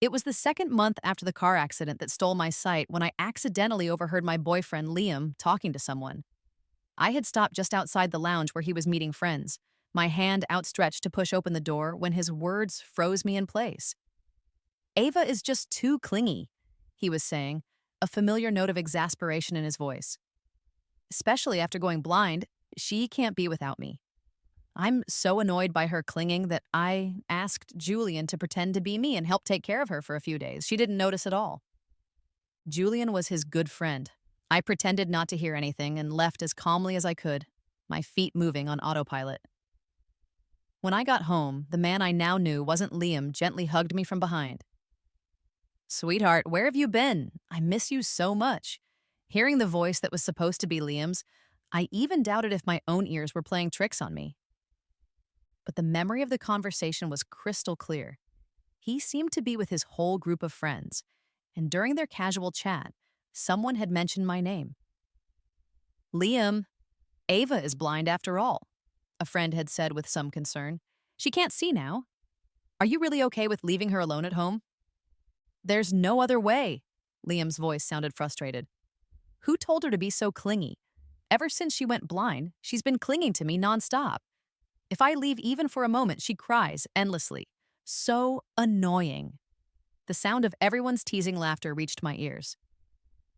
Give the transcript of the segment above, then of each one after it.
It was the second month after the car accident that stole my sight when I accidentally overheard my boyfriend, Liam, talking to someone. I had stopped just outside the lounge where he was meeting friends, my hand outstretched to push open the door when his words froze me in place. Ava is just too clingy, he was saying, a familiar note of exasperation in his voice. Especially after going blind, she can't be without me. I'm so annoyed by her clinging that I asked Julian to pretend to be me and help take care of her for a few days. She didn't notice at all. Julian was his good friend. I pretended not to hear anything and left as calmly as I could, my feet moving on autopilot. When I got home, the man I now knew wasn't Liam gently hugged me from behind. "Sweetheart, where have you been? I miss you so much." Hearing the voice that was supposed to be Liam's, I even doubted if my own ears were playing tricks on me. But the memory of the conversation was crystal clear. He seemed to be with his whole group of friends, and during their casual chat, someone had mentioned my name. "Liam, Ava is blind after all," a friend had said with some concern. "She can't see now. Are you really okay with leaving her alone at home?" "There's no other way." Liam's voice sounded frustrated. "Who told her to be so clingy? Ever since she went blind, she's been clinging to me nonstop. If I leave even for a moment, she cries endlessly. So annoying." The sound of everyone's teasing laughter reached my ears.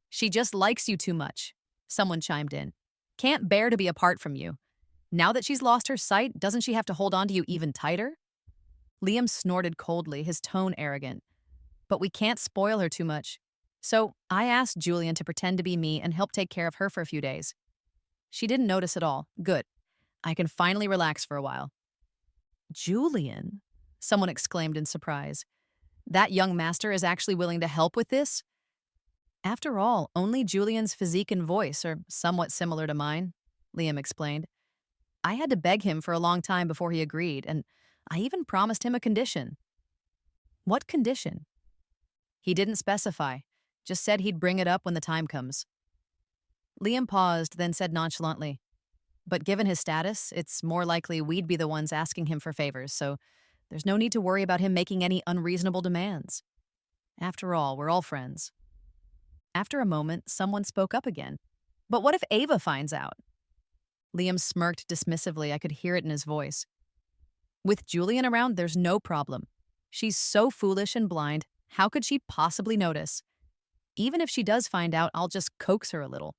"She just likes you too much," someone chimed in. "Can't bear to be apart from you. Now that she's lost her sight, doesn't she have to hold on to you even tighter?" Liam snorted coldly, his tone arrogant. "But we can't spoil her too much. So I asked Julian to pretend to be me and help take care of her for a few days. She didn't notice at all. Good. I can finally relax for a while." "Julian?" someone exclaimed in surprise. "That young master is actually willing to help with this?" "After all, only Julian's physique and voice are somewhat similar to mine," Liam explained. "I had to beg him for a long time before he agreed, and I even promised him a condition." "What condition?" "He didn't specify, just said he'd bring it up when the time comes." Liam paused, then said nonchalantly, "But given his status, it's more likely we'd be the ones asking him for favors, so there's no need to worry about him making any unreasonable demands. After all, we're all friends." After a moment, someone spoke up again. "But what if Ava finds out?" Liam smirked dismissively. I could hear it in his voice. "With Julian around, there's no problem. She's so foolish and blind, how could she possibly notice? Even if she does find out, I'll just coax her a little.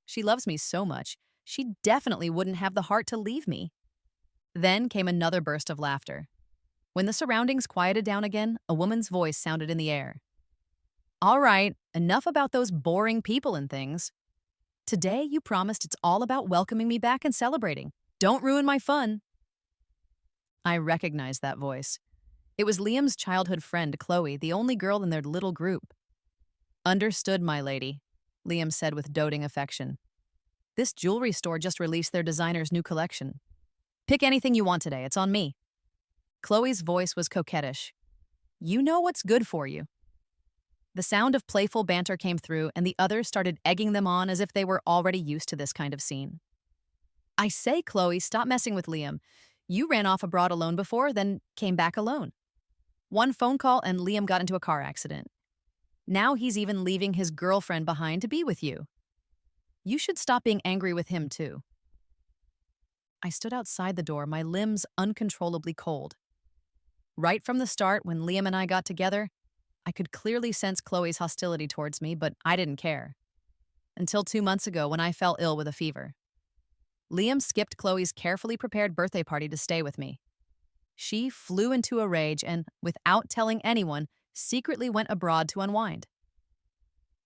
She loves me so much, she definitely wouldn't have the heart to leave me." Then came another burst of laughter. When the surroundings quieted down again, a woman's voice sounded in the air. "All right, enough about those boring people and things. Today you promised it's all about welcoming me back and celebrating. Don't ruin my fun." I recognized that voice. It was Liam's childhood friend, Chloe, the only girl in their little group. "Understood, my lady," Liam said with doting affection. "This jewelry store just released their designer's new collection. Pick anything you want today, it's on me." Chloe's voice was coquettish. "You know what's good for you." The sound of playful banter came through, and the others started egging them on as if they were already used to this kind of scene. "I say, Chloe, stop messing with Liam. You ran off abroad alone before, then came back alone. One phone call and Liam got into a car accident. Now he's even leaving his girlfriend behind to be with you. You should stop being angry with him, too." I stood outside the door, my limbs uncontrollably cold. Right from the start, when Liam and I got together, I could clearly sense Chloe's hostility towards me, but I didn't care. Until 2 months ago when I fell ill with a fever. Liam skipped Chloe's carefully prepared birthday party to stay with me. She flew into a rage and, without telling anyone, secretly went abroad to unwind.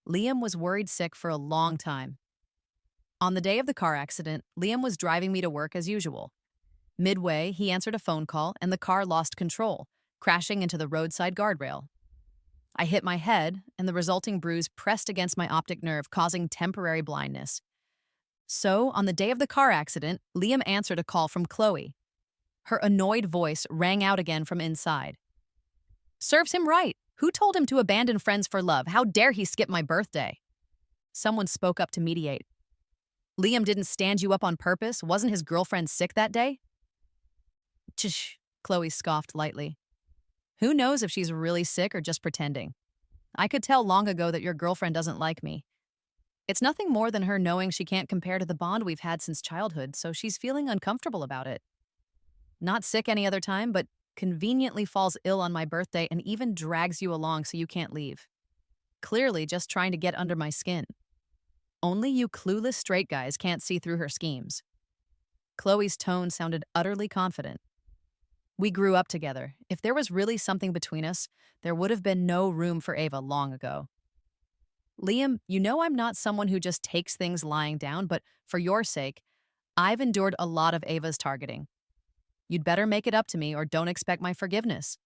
Liam was worried sick for a long time. On the day of the car accident, Liam was driving me to work as usual. Midway, he answered a phone call and the car lost control, crashing into the roadside guardrail. I hit my head, and the resulting bruise pressed against my optic nerve, causing temporary blindness. So, on the day of the car accident, Liam answered a call from Chloe. Her annoyed voice rang out again from inside. "Serves him right. Who told him to abandon friends for love? How dare he skip my birthday?" Someone spoke up to mediate. "Liam didn't stand you up on purpose. Wasn't his girlfriend sick that day?" "Tsh," Chloe scoffed lightly. Who knows if she's really sick or just pretending? I could tell long ago that your girlfriend doesn't like me. It's nothing more than her knowing she can't compare to the bond we've had since childhood, so she's feeling uncomfortable about it. Not sick any other time, but conveniently falls ill on my birthday and even drags you along so you can't leave. Clearly just trying to get under my skin. Only you clueless straight guys can't see through her schemes. Chloe's tone sounded utterly confident. We grew up together. If there was really something between us, there would have been no room for Ava long ago. Liam, you know I'm not someone who just takes things lying down, but for your sake, I've endured a lot of Ava's targeting. You'd better make it up to me or don't expect my forgiveness.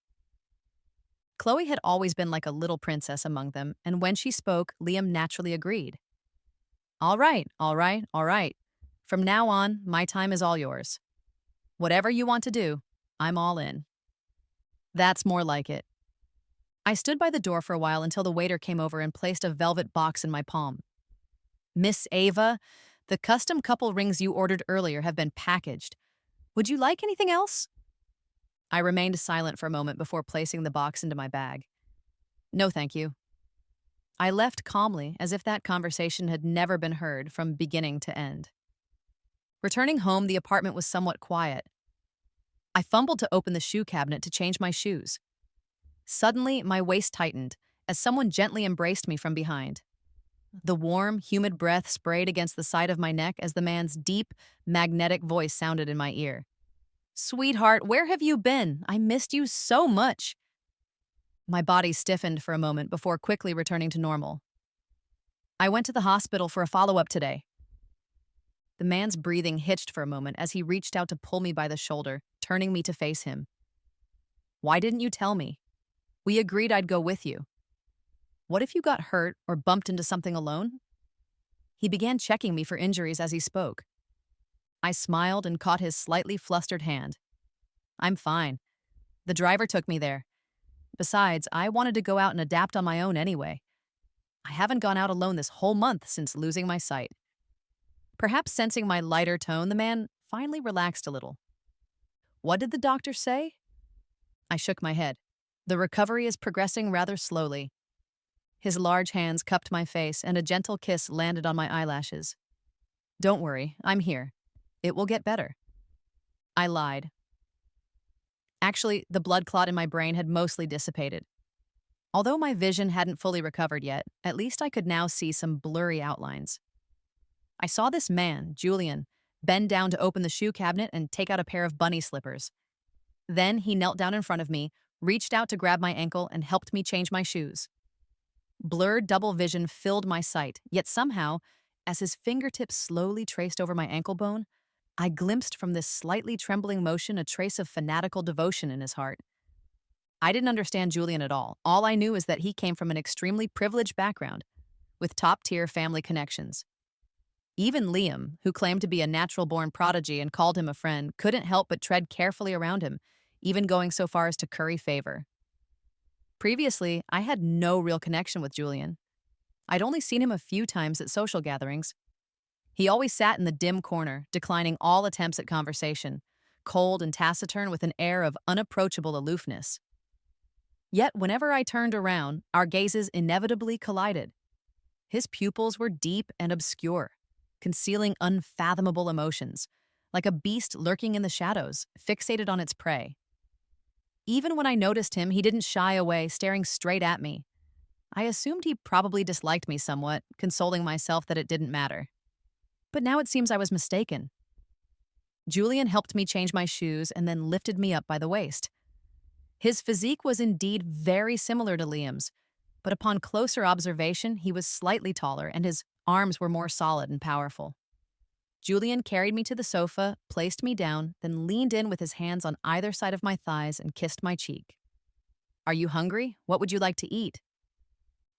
Chloe had always been like a little princess among them, and when she spoke, Liam naturally agreed. All right, all right, all right. From now on, my time is all yours. Whatever you want to do, I'm all in. That's more like it. I stood by the door for a while until the waiter came over and placed a velvet box in my palm. Miss Ava, the custom couple rings you ordered earlier have been packaged. Would you like anything else? I remained silent for a moment before placing the box into my bag. No, thank you. I left calmly, as if that conversation had never been heard from beginning to end. Returning home, the apartment was somewhat quiet. I fumbled to open the shoe cabinet to change my shoes. Suddenly, my waist tightened as someone gently embraced me from behind. The warm, humid breath sprayed against the side of my neck as the man's deep, magnetic voice sounded in my ear. Sweetheart, where have you been? I missed you so much. My body stiffened for a moment before quickly returning to normal. I went to the hospital for a follow-up today. The man's breathing hitched for a moment as he reached out to pull me by the shoulder, turning me to face him. Why didn't you tell me? We agreed I'd go with you. What if you got hurt or bumped into something alone? He began checking me for injuries as he spoke. I smiled and caught his slightly flustered hand. I'm fine. The driver took me there. Besides, I wanted to go out and adapt on my own anyway. I haven't gone out alone this whole month since losing my sight. Perhaps sensing my lighter tone, the man finally relaxed a little. What did the doctor say? I shook my head. The recovery is progressing rather slowly. His large hands cupped my face and a gentle kiss landed on my eyelashes. Don't worry, I'm here. It will get better. I lied. Actually, the blood clot in my brain had mostly dissipated. Although my vision hadn't fully recovered yet, at least I could now see some blurry outlines. I saw this man, Julian, bend down to open the shoe cabinet and take out a pair of bunny slippers. Then he knelt down in front of me, reached out to grab my ankle, and helped me change my shoes. Blurred double vision filled my sight, yet somehow, as his fingertips slowly traced over my ankle bone, I glimpsed from this slightly trembling motion a trace of fanatical devotion in his heart. I didn't understand Julian at all. All I knew is that he came from an extremely privileged background, with top-tier family connections. Even Liam, who claimed to be a natural-born prodigy and called him a friend, couldn't help but tread carefully around him, even going so far as to curry favor. Previously, I had no real connection with Julian. I'd only seen him a few times at social gatherings. He always sat in the dim corner, declining all attempts at conversation, cold and taciturn with an air of unapproachable aloofness. Yet whenever I turned around, our gazes inevitably collided. His pupils were deep and obscure, concealing unfathomable emotions, like a beast lurking in the shadows, fixated on its prey. Even when I noticed him, he didn't shy away, staring straight at me. I assumed he probably disliked me somewhat, consoling myself that it didn't matter. But now it seems I was mistaken. Julian helped me change my shoes and then lifted me up by the waist. His physique was indeed very similar to Liam's, but upon closer observation, he was slightly taller and his arms were more solid and powerful. Julian carried me to the sofa, placed me down, then leaned in with his hands on either side of my thighs and kissed my cheek. Are you hungry? What would you like to eat?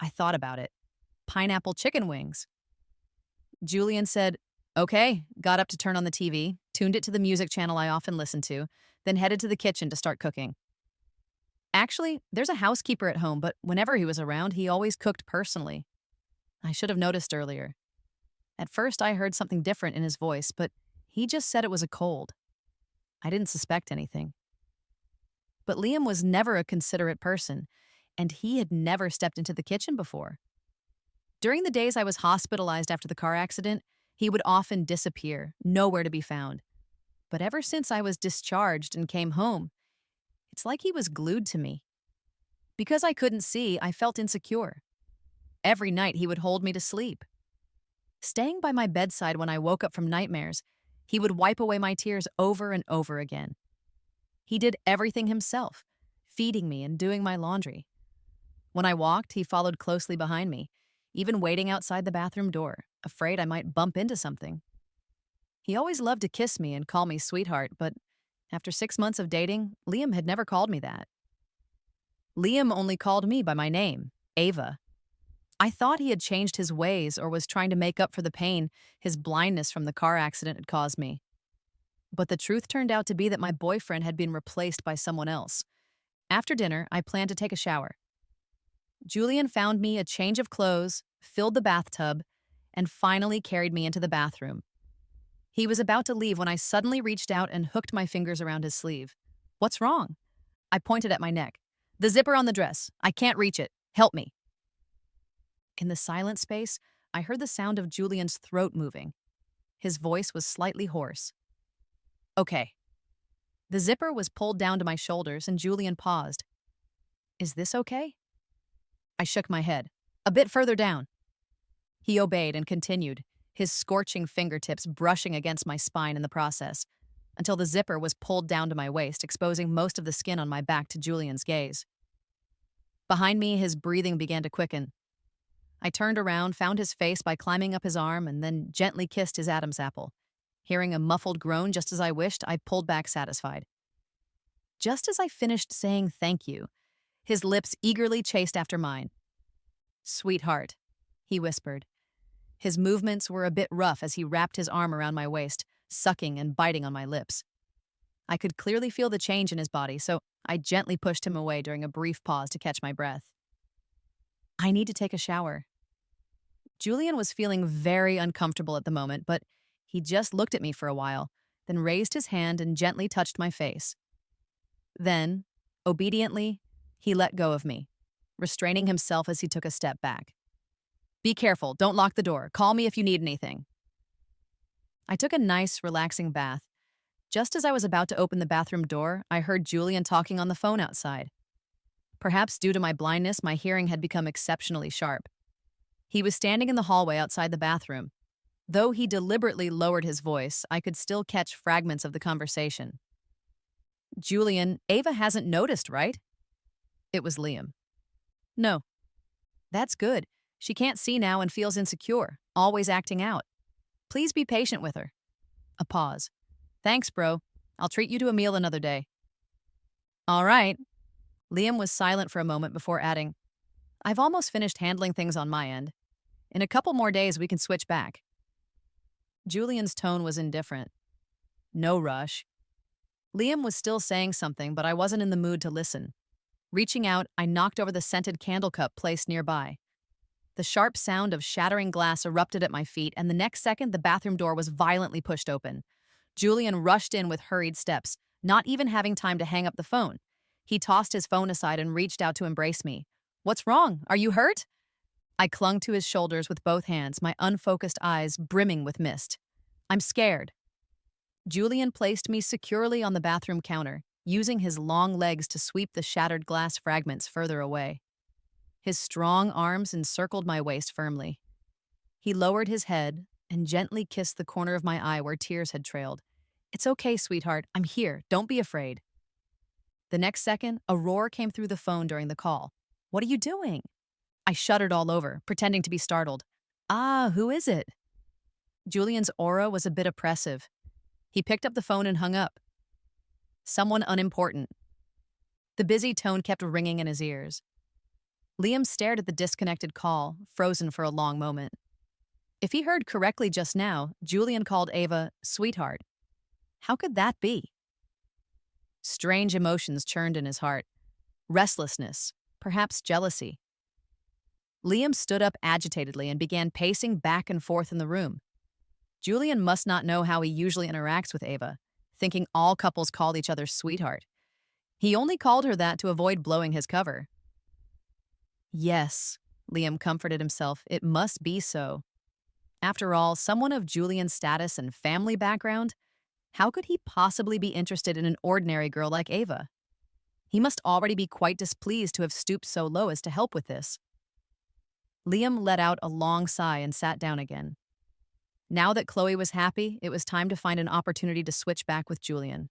I thought about it. Pineapple chicken wings. Julian said, okay, got up to turn on the TV, tuned it to the music channel I often listen to, then headed to the kitchen to start cooking. Actually, there's a housekeeper at home, but whenever he was around, he always cooked personally. I should have noticed earlier. At first, I heard something different in his voice, but he just said it was a cold. I didn't suspect anything. But Liam was never a considerate person, and he had never stepped into the kitchen before. During the days I was hospitalized after the car accident, he would often disappear, nowhere to be found. But ever since I was discharged and came home, it's like he was glued to me. Because I couldn't see, I felt insecure. Every night he would hold me to sleep. Staying by my bedside when I woke up from nightmares, he would wipe away my tears over and over again. He did everything himself, feeding me and doing my laundry. When I walked, he followed closely behind me, even waiting outside the bathroom door, afraid I might bump into something. He always loved to kiss me and call me sweetheart, but after 6 months of dating, Liam had never called me that. Liam only called me by my name, Ava. I thought he had changed his ways or was trying to make up for the pain his blindness from the car accident had caused me. But the truth turned out to be that my boyfriend had been replaced by someone else. After dinner, I planned to take a shower. Julian found me a change of clothes, filled the bathtub, and finally carried me into the bathroom. He was about to leave when I suddenly reached out and hooked my fingers around his sleeve. "What's wrong?" I pointed at my neck. "The zipper on the dress. I can't reach it. Help me." In the silent space, I heard the sound of Julian's throat moving. His voice was slightly hoarse. "Okay." The zipper was pulled down to my shoulders and Julian paused. "Is this okay?" I shook my head. "A bit further down." He obeyed and continued, his scorching fingertips brushing against my spine in the process, until the zipper was pulled down to my waist, exposing most of the skin on my back to Julian's gaze. Behind me, his breathing began to quicken. I turned around, found his face by climbing up his arm, and then gently kissed his Adam's apple. Hearing a muffled groan just as I wished, I pulled back satisfied. Just as I finished saying thank you, his lips eagerly chased after mine. "Sweetheart," he whispered. His movements were a bit rough as he wrapped his arm around my waist, sucking and biting on my lips. I could clearly feel the change in his body, so I gently pushed him away during a brief pause to catch my breath. "I need to take a shower." Julian was feeling very uncomfortable at the moment, but he just looked at me for a while, then raised his hand and gently touched my face. Then, obediently, he let go of me, restraining himself as he took a step back. "Be careful, don't lock the door. Call me if you need anything." I took a nice, relaxing bath. Just as I was about to open the bathroom door, I heard Julian talking on the phone outside. Perhaps due to my blindness, my hearing had become exceptionally sharp. He was standing in the hallway outside the bathroom. Though he deliberately lowered his voice, I could still catch fragments of the conversation. "Julian, Ava hasn't noticed, right?" It was Liam. "No." "That's good. She can't see now and feels insecure, always acting out. Please be patient with her." A pause. "Thanks, bro. I'll treat you to a meal another day." "All right." Liam was silent for a moment before adding, "I've almost finished handling things on my end. In a couple more days, we can switch back." Julian's tone was indifferent. "No rush." Liam was still saying something, but I wasn't in the mood to listen. Reaching out, I knocked over the scented candle cup placed nearby. The sharp sound of shattering glass erupted at my feet, and the next second, the bathroom door was violently pushed open. Julian rushed in with hurried steps, not even having time to hang up the phone. He tossed his phone aside and reached out to embrace me. "What's wrong? Are you hurt?" I clung to his shoulders with both hands, my unfocused eyes brimming with mist. "I'm scared." Julian placed me securely on the bathroom counter, using his long legs to sweep the shattered glass fragments further away. His strong arms encircled my waist firmly. He lowered his head and gently kissed the corner of my eye where tears had trailed. "It's okay, sweetheart. I'm here. Don't be afraid." The next second, a roar came through the phone during the call. "What are you doing?" I shuddered all over, pretending to be startled. "Ah, who is it?" Julian's aura was a bit oppressive. He picked up the phone and hung up. "Someone unimportant." The busy tone kept ringing in his ears. Liam stared at the disconnected call, frozen for a long moment. If he heard correctly just now, Julian called Ava sweetheart. How could that be? Strange emotions churned in his heart. Restlessness, perhaps jealousy. Liam stood up agitatedly and began pacing back and forth in the room. Julian must not know how he usually interacts with Ava, thinking all couples call each other sweetheart. He only called her that to avoid blowing his cover. Yes, Liam comforted himself. It must be so. After all, someone of Julian's status and family background, how could he possibly be interested in an ordinary girl like Ava? He must already be quite displeased to have stooped so low as to help with this. Liam let out a long sigh and sat down again. Now that Chloe was happy, it was time to find an opportunity to switch back with Julian.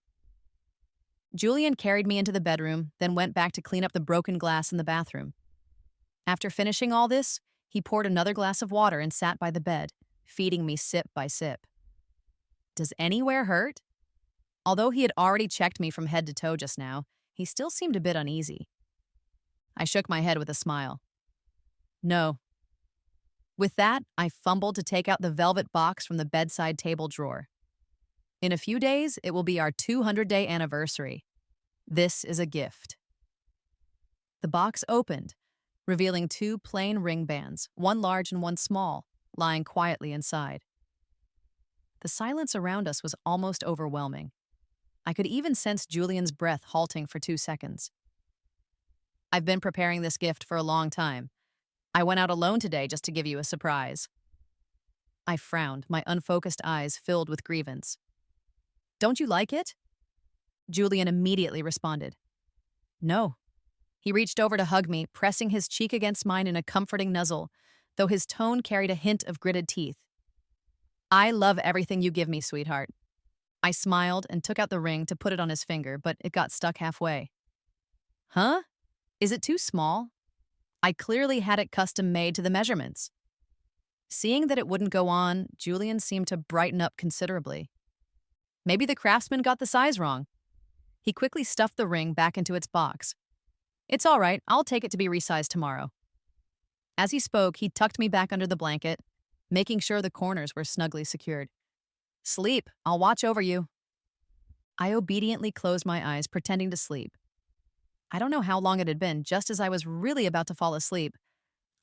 Julian carried me into the bedroom, then went back to clean up the broken glass in the bathroom. After finishing all this, he poured another glass of water and sat by the bed, feeding me sip by sip. Does anywhere hurt? Although he had already checked me from head to toe just now, he still seemed a bit uneasy. I shook my head with a smile. No. With that, I fumbled to take out the velvet box from the bedside table drawer. In a few days, it will be our 200-day anniversary. This is a gift. The box opened, revealing two plain ring bands, one large and one small, lying quietly inside. The silence around us was almost overwhelming. I could even sense Julian's breath halting for 2 seconds. I've been preparing this gift for a long time. I went out alone today just to give you a surprise. I frowned, my unfocused eyes filled with grievance. Don't you like it? Julian immediately responded. No. He reached over to hug me, pressing his cheek against mine in a comforting nuzzle, though his tone carried a hint of gritted teeth. I love everything you give me, sweetheart. I smiled and took out the ring to put it on his finger, but it got stuck halfway. Huh? Is it too small? I clearly had it custom made to the measurements. Seeing that it wouldn't go on, Julian seemed to brighten up considerably. Maybe the craftsman got the size wrong. He quickly stuffed the ring back into its box. It's all right, I'll take it to be resized tomorrow. As he spoke, he tucked me back under the blanket, making sure the corners were snugly secured. Sleep, I'll watch over you. I obediently closed my eyes, pretending to sleep. I don't know how long it had been, just as I was really about to fall asleep,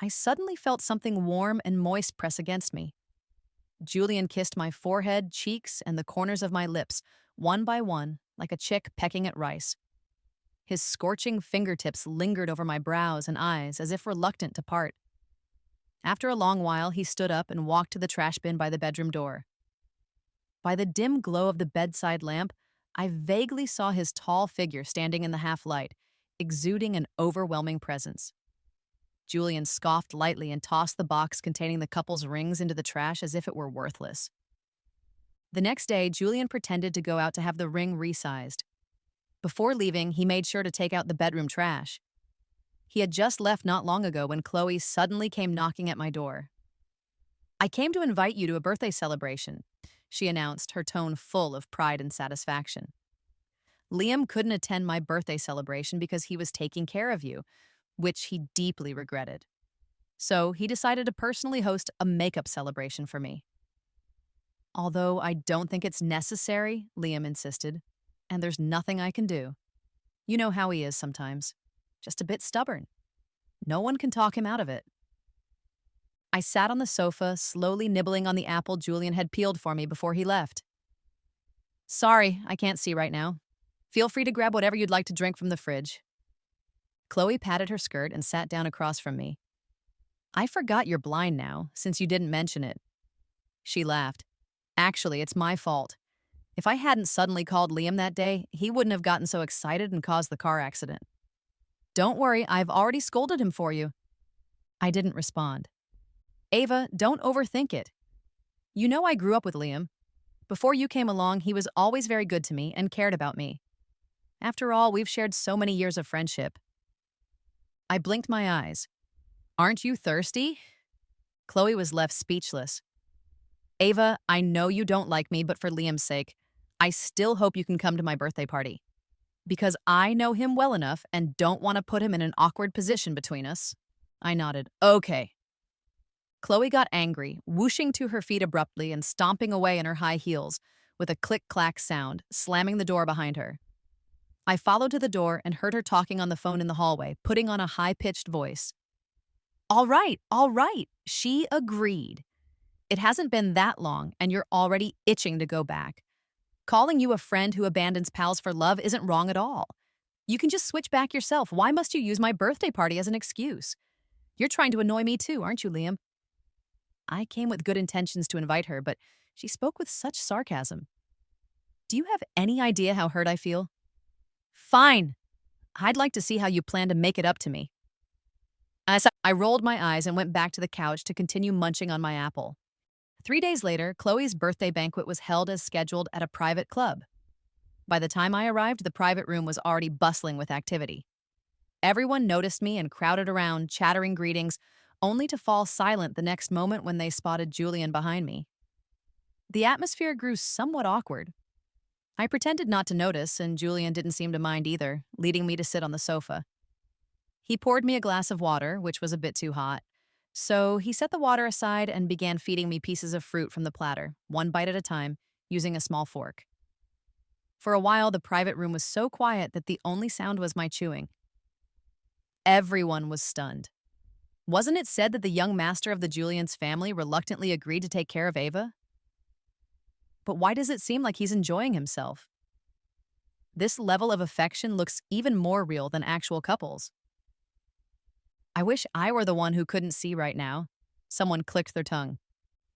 I suddenly felt something warm and moist press against me. Julian kissed my forehead, cheeks, and the corners of my lips, one by one, like a chick pecking at rice. His scorching fingertips lingered over my brows and eyes as if reluctant to part. After a long while, he stood up and walked to the trash bin by the bedroom door. By the dim glow of the bedside lamp, I vaguely saw his tall figure standing in the half-light, exuding an overwhelming presence. Julian scoffed lightly and tossed the box containing the couple's rings into the trash as if it were worthless. The next day, Julian pretended to go out to have the ring resized. Before leaving, he made sure to take out the bedroom trash. He had just left not long ago when Chloe suddenly came knocking at my door. I came to invite you to a birthday celebration, she announced, her tone full of pride and satisfaction. Liam couldn't attend my birthday celebration because he was taking care of you, which he deeply regretted. So he decided to personally host a makeup celebration for me. Although I don't think it's necessary, Liam insisted, and there's nothing I can do. You know how he is sometimes. Just a bit stubborn. No one can talk him out of it. I sat on the sofa, slowly nibbling on the apple Julian had peeled for me before he left. Sorry, I can't see right now. Feel free to grab whatever you'd like to drink from the fridge. Chloe patted her skirt and sat down across from me. I forgot you're blind now, since you didn't mention it. She laughed. Actually, it's my fault. If I hadn't suddenly called Liam that day, he wouldn't have gotten so excited and caused the car accident. Don't worry, I've already scolded him for you. I didn't respond. Ava, don't overthink it. You know I grew up with Liam. Before you came along, he was always very good to me and cared about me. After all, we've shared so many years of friendship. I blinked my eyes. Aren't you thirsty? Chloe was left speechless. Ava, I know you don't like me, but for Liam's sake, I still hope you can come to my birthday party. Because I know him well enough and don't want to put him in an awkward position between us. I nodded. Okay. Chloe got angry, whooshing to her feet abruptly and stomping away in her high heels with a click-clack sound, slamming the door behind her. I followed to the door and heard her talking on the phone in the hallway, putting on a high-pitched voice. All right, she agreed. It hasn't been that long, and you're already itching to go back. Calling you a friend who abandons pals for love isn't wrong at all. You can just switch back yourself. Why must you use my birthday party as an excuse? You're trying to annoy me too, aren't you, Liam? I came with good intentions to invite her, but she spoke with such sarcasm. Do you have any idea how hurt I feel? Fine. I'd like to see how you plan to make it up to me. I rolled my eyes and went back to the couch to continue munching on my apple. 3 days later, Chloe's birthday banquet was held as scheduled at a private club. By the time I arrived, the private room was already bustling with activity. Everyone noticed me and crowded around, chattering greetings, only to fall silent the next moment when they spotted Julian behind me. The atmosphere grew somewhat awkward. I pretended not to notice, and Julian didn't seem to mind either, leading me to sit on the sofa. He poured me a glass of water, which was a bit too hot. So he set the water aside and began feeding me pieces of fruit from the platter, one bite at a time, using a small fork. For a while, the private room was so quiet that the only sound was my chewing. Everyone was stunned. Wasn't it said that the young master of the Julian's family reluctantly agreed to take care of Ava? But why does it seem like he's enjoying himself? This level of affection looks even more real than actual couples. I wish I were the one who couldn't see right now. Someone clicked their tongue.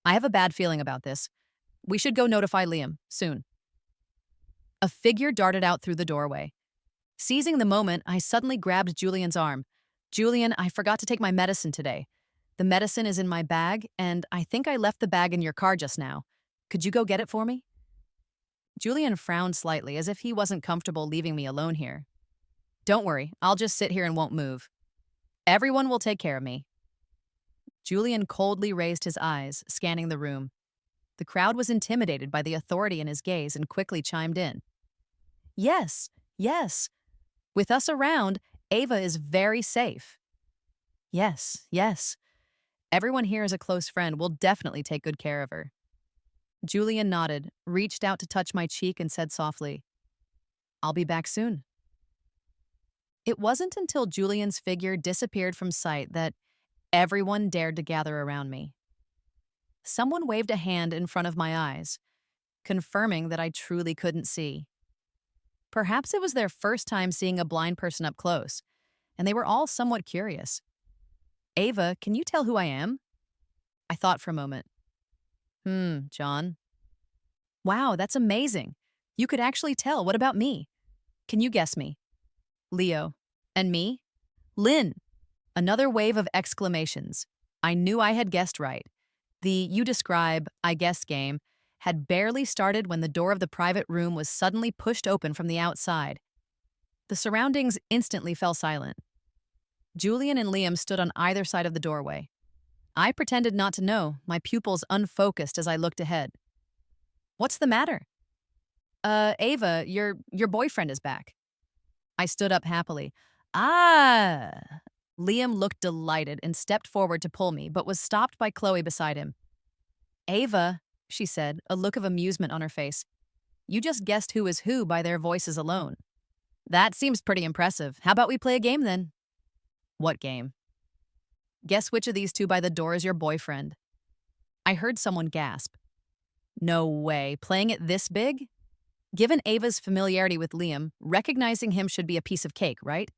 I have a bad feeling about this. We should go notify Liam, soon. A figure darted out through the doorway. Seizing the moment, I suddenly grabbed Julian's arm. Julian, I forgot to take my medicine today. The medicine is in my bag, and I think I left the bag in your car just now. Could you go get it for me? Julian frowned slightly, as if he wasn't comfortable leaving me alone here. Don't worry, I'll just sit here and won't move. Everyone will take care of me. Julian coldly raised his eyes, scanning the room. The crowd was intimidated by the authority in his gaze and quickly chimed in. Yes, yes. With us around, Ava is very safe. Yes, yes. Everyone here is a close friend. We'll definitely take good care of her. Julian nodded, reached out to touch my cheek and said softly, I'll be back soon. It wasn't until Julian's figure disappeared from sight that everyone dared to gather around me. Someone waved a hand in front of my eyes, confirming that I truly couldn't see. Perhaps it was their first time seeing a blind person up close, and they were all somewhat curious. Ava, can you tell who I am? I thought for a moment. John. Wow, that's amazing. You could actually tell. What about me? Can you guess me? Leo. And me? Lynn. Another wave of exclamations. I knew I had guessed right. The you describe, I guess game had barely started when the door of the private room was suddenly pushed open from the outside. The surroundings instantly fell silent. Julian and Liam stood on either side of the doorway. I pretended not to know, my pupils unfocused as I looked ahead. What's the matter? Ava, your boyfriend is back. I stood up happily. Ah! Liam looked delighted and stepped forward to pull me, but was stopped by Chloe beside him. Ava, she said, a look of amusement on her face. You just guessed who is who by their voices alone. That seems pretty impressive. How about we play a game then? What game? Guess which of these two by the door is your boyfriend. I heard someone gasp. No way, playing it this big? Given Ava's familiarity with Liam, recognizing him should be a piece of cake, right?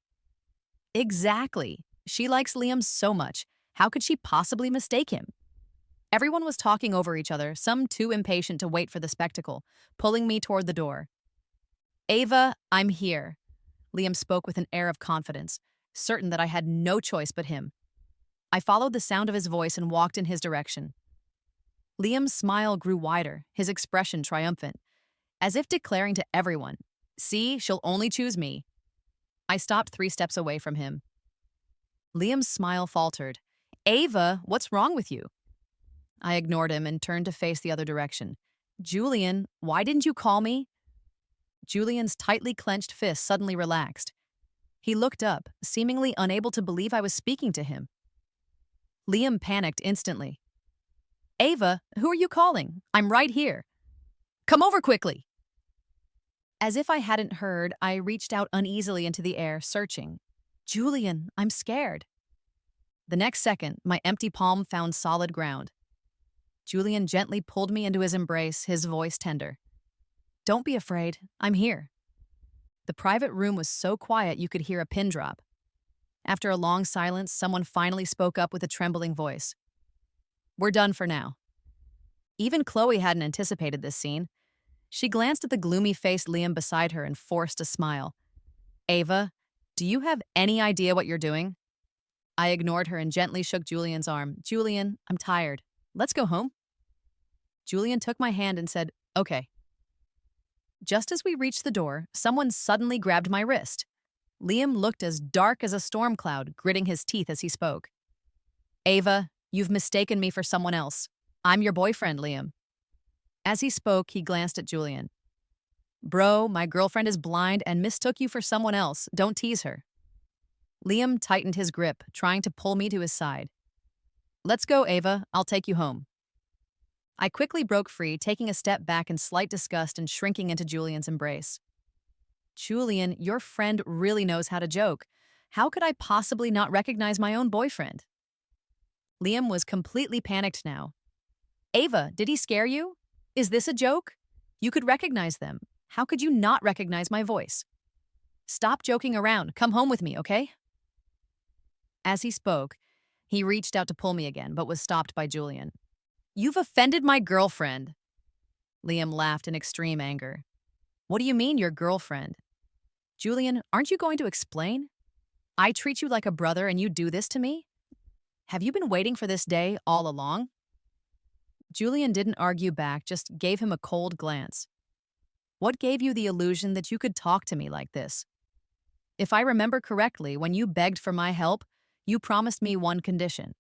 Exactly. She likes Liam so much. How could she possibly mistake him? Everyone was talking over each other, some too impatient to wait for the spectacle, pulling me toward the door. Ava, I'm here. Liam spoke with an air of confidence, certain that I had no choice but him. I followed the sound of his voice and walked in his direction. Liam's smile grew wider, his expression triumphant, as if declaring to everyone, see, she'll only choose me. I stopped 3 steps away from him. Liam's smile faltered. Ava, what's wrong with you? I ignored him and turned to face the other direction. Julian, why didn't you call me? Julian's tightly clenched fist suddenly relaxed. He looked up, seemingly unable to believe I was speaking to him. Liam panicked instantly. Ava, who are you calling? I'm right here. Come over quickly. As if I hadn't heard, I reached out uneasily into the air, searching. Julian, I'm scared. The next second, my empty palm found solid ground. Julian gently pulled me into his embrace, his voice tender. Don't be afraid. I'm here. The private room was so quiet you could hear a pin drop. After a long silence, someone finally spoke up with a trembling voice. "We're done for now." Even Chloe hadn't anticipated this scene. She glanced at the gloomy-faced Liam beside her and forced a smile. "Ava, do you have any idea what you're doing?" I ignored her and gently shook Julian's arm. "Julian, I'm tired. Let's go home." Julian took my hand and said, "Okay." Just as we reached the door, someone suddenly grabbed my wrist. Liam looked as dark as a storm cloud, gritting his teeth as he spoke. "Ava, you've mistaken me for someone else. I'm your boyfriend, Liam." As he spoke, he glanced at Julian. "Bro, my girlfriend is blind and mistook you for someone else. Don't tease her." Liam tightened his grip, trying to pull me to his side. "Let's go, Ava. I'll take you home." I quickly broke free, taking a step back in slight disgust and shrinking into Julian's embrace. "Julian, your friend really knows how to joke. How could I possibly not recognize my own boyfriend?" Liam was completely panicked now. "Ava, did he scare you? Is this a joke? You could recognize them. How could you not recognize my voice? Stop joking around. Come home with me, okay?" As he spoke, he reached out to pull me again, but was stopped by Julian. "You've offended my girlfriend." Liam laughed in extreme anger. "What do you mean, your girlfriend?" "Julian, aren't you going to explain? I treat you like a brother and you do this to me? Have you been waiting for this day all along?" Julian didn't argue back, just gave him a cold glance. "What gave you the illusion that you could talk to me like this? If I remember correctly, when you begged for my help, you promised me one condition.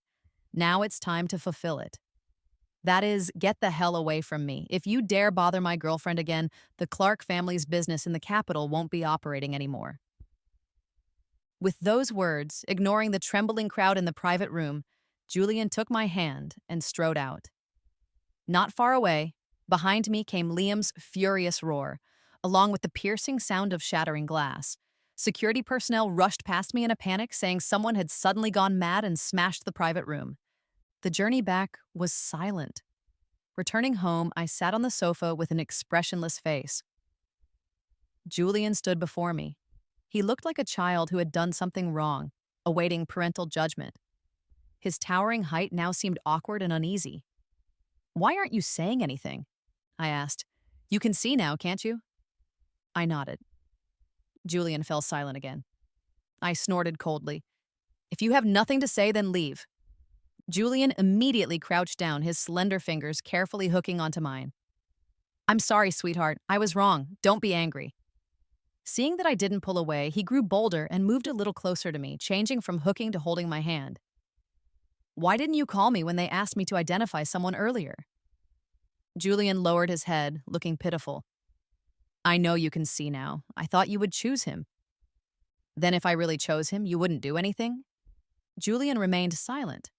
Now it's time to fulfill it. That is, get the hell away from me. If you dare bother my girlfriend again, the Clark family's business in the capital won't be operating anymore." With those words, ignoring the trembling crowd in the private room, Julian took my hand and strode out. Not far away, behind me came Liam's furious roar, along with the piercing sound of shattering glass. Security personnel rushed past me in a panic, saying someone had suddenly gone mad and smashed the private room. The journey back was silent. Returning home, I sat on the sofa with an expressionless face. Julian stood before me. He looked like a child who had done something wrong, awaiting parental judgment. His towering height now seemed awkward and uneasy. "Why aren't you saying anything?" I asked. "You can see now, can't you?" I nodded. Julian fell silent again. I snorted coldly. "If you have nothing to say, then leave." Julian immediately crouched down, his slender fingers carefully hooking onto mine. "I'm sorry, sweetheart. I was wrong. Don't be angry." Seeing that I didn't pull away, he grew bolder and moved a little closer to me, changing from hooking to holding my hand. "Why didn't you call me when they asked me to identify someone earlier?" Julian lowered his head, looking pitiful. "I know you can see now. I thought you would choose him." "Then if I really chose him, you wouldn't do anything?" Julian remained silent.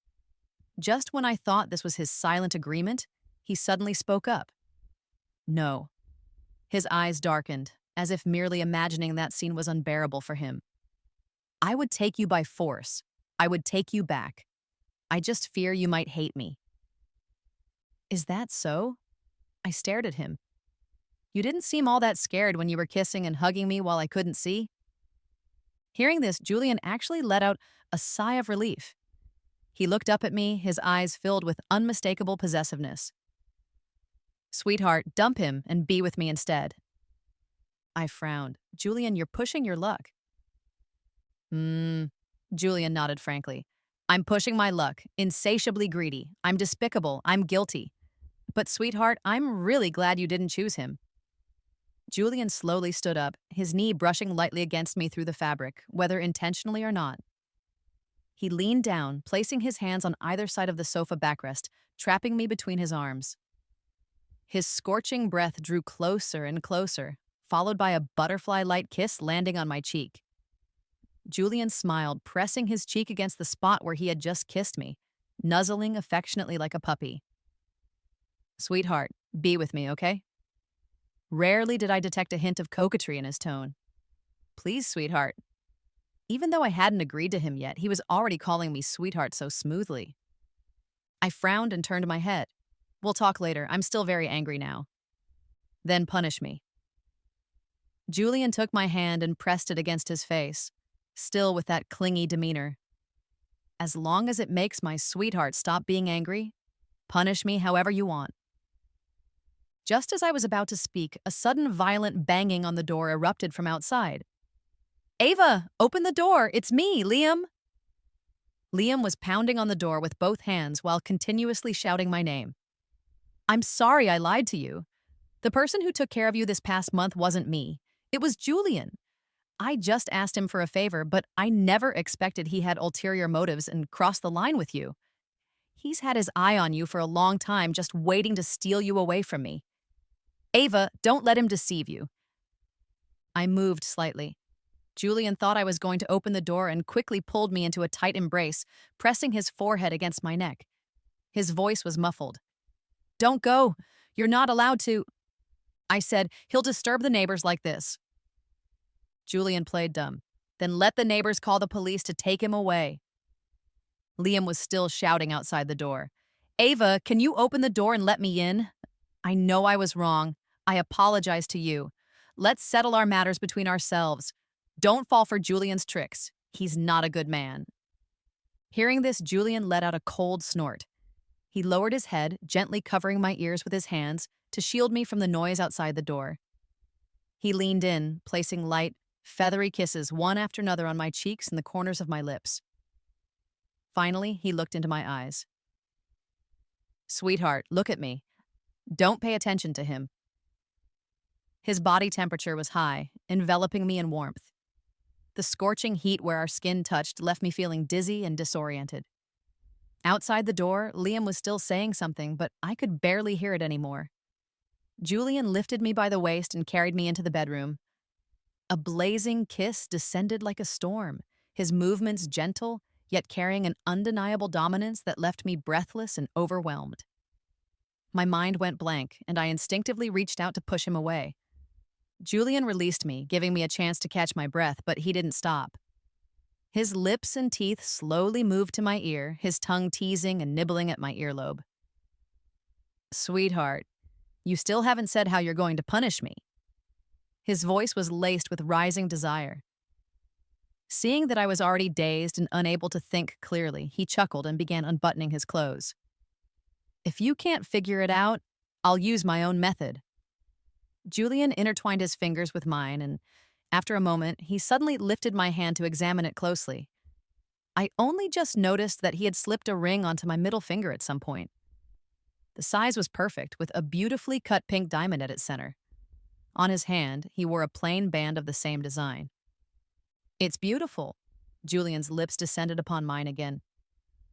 Just when I thought this was his silent agreement, he suddenly spoke up. "No." His eyes darkened, as if merely imagining that scene was unbearable for him. "I would take you by force. I would take you back. I just fear you might hate me." "Is that so?" I stared at him. "You didn't seem all that scared when you were kissing and hugging me while I couldn't see." Hearing this, Julian actually let out a sigh of relief. He looked up at me, his eyes filled with unmistakable possessiveness. "Sweetheart, dump him and be with me instead." I frowned. "Julian, you're pushing your luck." Julian nodded frankly. "I'm pushing my luck, insatiably greedy. I'm despicable. I'm guilty. But sweetheart, I'm really glad you didn't choose him." Julian slowly stood up, his knee brushing lightly against me through the fabric, whether intentionally or not. He leaned down, placing his hands on either side of the sofa backrest, trapping me between his arms. His scorching breath drew closer and closer, followed by a butterfly-like kiss landing on my cheek. Julian smiled, pressing his cheek against the spot where he had just kissed me, nuzzling affectionately like a puppy. "Sweetheart, be with me, okay?" Rarely did I detect a hint of coquetry in his tone. "Please, sweetheart." Even though I hadn't agreed to him yet, he was already calling me sweetheart so smoothly. I frowned and turned my head. "We'll talk later. I'm still very angry now." "Then punish me." Julian took my hand and pressed it against his face, still with that clingy demeanor. As long as it makes my sweetheart stop being angry, punish me however you want. Just as I was about to speak, a sudden violent banging on the door erupted from outside. Ava, open the door! It's me, Liam! Liam was pounding on the door with both hands while continuously shouting my name. I'm sorry I lied to you. The person who took care of you this past month wasn't me. It was Julian. I just asked him for a favor, but I never expected he had ulterior motives and crossed the line with you. He's had his eye on you for a long time, just waiting to steal you away from me. Ava, don't let him deceive you. I moved slightly. Julian thought I was going to open the door and quickly pulled me into a tight embrace, pressing his forehead against my neck. His voice was muffled. Don't go. You're not allowed to. I said, he'll disturb the neighbors like this. Julian played dumb. Then let the neighbors call the police to take him away. Liam was still shouting outside the door. Ava, can you open the door and let me in? I know I was wrong. I apologize to you. Let's settle our matters between ourselves. Don't fall for Julian's tricks. He's not a good man. Hearing this, Julian let out a cold snort. He lowered his head, gently covering my ears with his hands to shield me from the noise outside the door. He leaned in, placing light, feathery kisses one after another on my cheeks and the corners of my lips. Finally, he looked into my eyes. Sweetheart, look at me. Don't pay attention to him. His body temperature was high, enveloping me in warmth. The scorching heat where our skin touched left me feeling dizzy and disoriented. Outside the door, Liam was still saying something, but I could barely hear it anymore. Julian lifted me by the waist and carried me into the bedroom. A blazing kiss descended like a storm, his movements gentle, yet carrying an undeniable dominance that left me breathless and overwhelmed. My mind went blank, and I instinctively reached out to push him away. Julian released me, giving me a chance to catch my breath, but he didn't stop. His lips and teeth slowly moved to my ear, his tongue teasing and nibbling at my earlobe. Sweetheart, you still haven't said how you're going to punish me. His voice was laced with rising desire. Seeing that I was already dazed and unable to think clearly, he chuckled and began unbuttoning his clothes. If you can't figure it out, I'll use my own method. Julian intertwined his fingers with mine, and after a moment, he suddenly lifted my hand to examine it closely. I only just noticed that he had slipped a ring onto my middle finger at some point. The size was perfect, with a beautifully cut pink diamond at its center. On his hand, he wore a plain band of the same design. It's beautiful. Julian's lips descended upon mine again.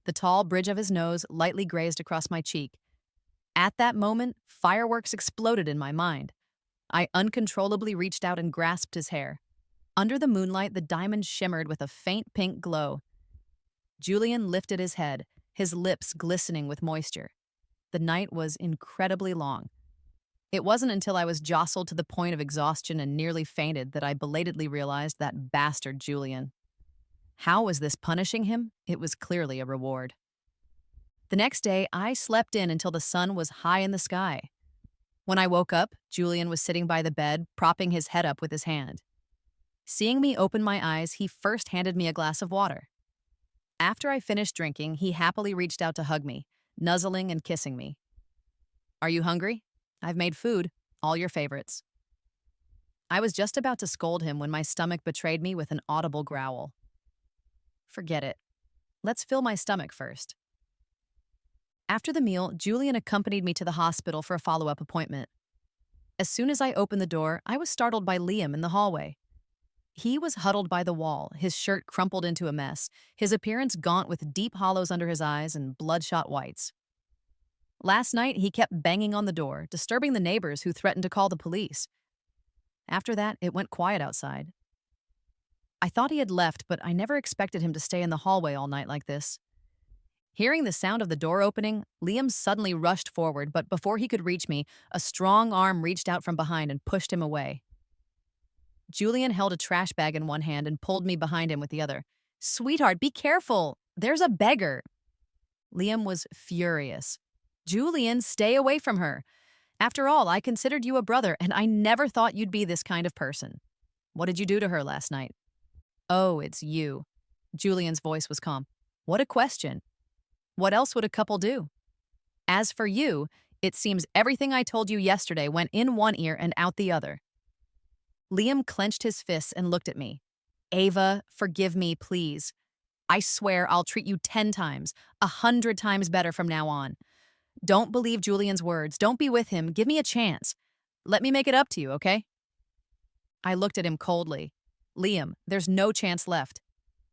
The tall bridge of his nose lightly grazed across my cheek. At that moment, fireworks exploded in my mind. I uncontrollably reached out and grasped his hair. Under the moonlight, the diamond shimmered with a faint pink glow. Julian lifted his head, his lips glistening with moisture. The night was incredibly long. It wasn't until I was jostled to the point of exhaustion and nearly fainted that I belatedly realized that bastard Julian. How was this punishing him? It was clearly a reward. The next day, I slept in until the sun was high in the sky. When I woke up, Julian was sitting by the bed, propping his head up with his hand. Seeing me open my eyes, he first handed me a glass of water. After I finished drinking, he happily reached out to hug me, nuzzling and kissing me. Are you hungry? I've made food, all your favorites. I was just about to scold him when my stomach betrayed me with an audible growl. Forget it. Let's fill my stomach first. After the meal, Julian accompanied me to the hospital for a follow-up appointment. As soon as I opened the door, I was startled by Liam in the hallway. He was huddled by the wall, his shirt crumpled into a mess, his appearance gaunt with deep hollows under his eyes and bloodshot whites. Last night, he kept banging on the door, disturbing the neighbors who threatened to call the police. After that, it went quiet outside. I thought he had left, but I never expected him to stay in the hallway all night like this. Hearing the sound of the door opening, Liam suddenly rushed forward, but before he could reach me, a strong arm reached out from behind and pushed him away. Julian held a trash bag in one hand and pulled me behind him with the other. Sweetheart, be careful! There's a beggar! Liam was furious. Julian, stay away from her. After all, I considered you a brother, and I never thought you'd be this kind of person. What did you do to her last night? Oh, it's you. Julian's voice was calm. What a question. What else would a couple do? As for you, it seems everything I told you yesterday went in one ear and out the other. Liam clenched his fists and looked at me. Ava, forgive me, please. I swear I'll treat you 10 times, 100 times better from now on. Don't believe Julian's words. Don't be with him. Give me a chance. Let me make it up to you, okay? I looked at him coldly. Liam, there's no chance left.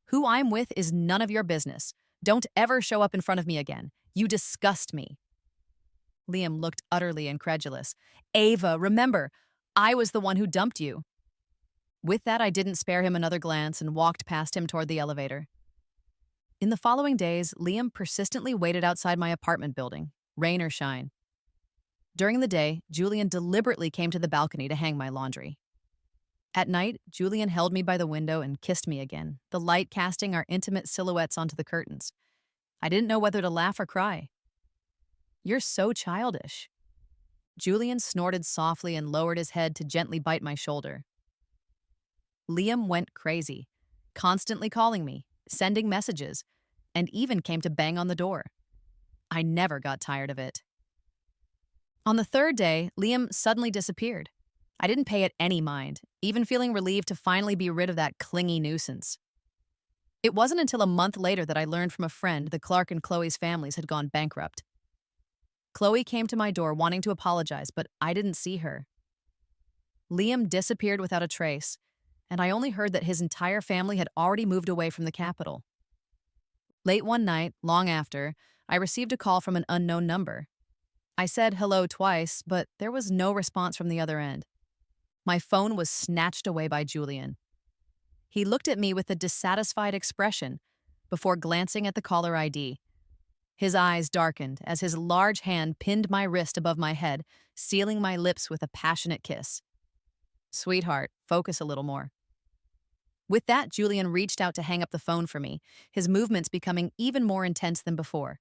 Who I'm with is none of your business. Don't ever show up in front of me again. You disgust me. Liam looked utterly incredulous. Ava, remember, I was the one who dumped you. With that, I didn't spare him another glance and walked past him toward the elevator. In the following days, Liam persistently waited outside my apartment building, rain or shine. During the day, Julian deliberately came to the balcony to hang my laundry. At night, Julian held me by the window and kissed me again, the light casting our intimate silhouettes onto the curtains. I didn't know whether to laugh or cry. You're so childish. Julian snorted softly and lowered his head to gently bite my shoulder. Liam went crazy, constantly calling me, sending messages, and even came to bang on the door. I never got tired of it. On the third day, Liam suddenly disappeared. I didn't pay it any mind, even feeling relieved to finally be rid of that clingy nuisance. It wasn't until a month later that I learned from a friend that Clark and Chloe's families had gone bankrupt. Chloe came to my door wanting to apologize, but I didn't see her. Liam disappeared without a trace, and I only heard that his entire family had already moved away from the capital. Late one night, long after, I received a call from an unknown number. I said hello twice, but there was no response from the other end. My phone was snatched away by Julian. He looked at me with a dissatisfied expression before glancing at the caller ID. His eyes darkened as his large hand pinned my wrist above my head, sealing my lips with a passionate kiss. Sweetheart, focus a little more. With that, Julian reached out to hang up the phone for me, his movements becoming even more intense than before.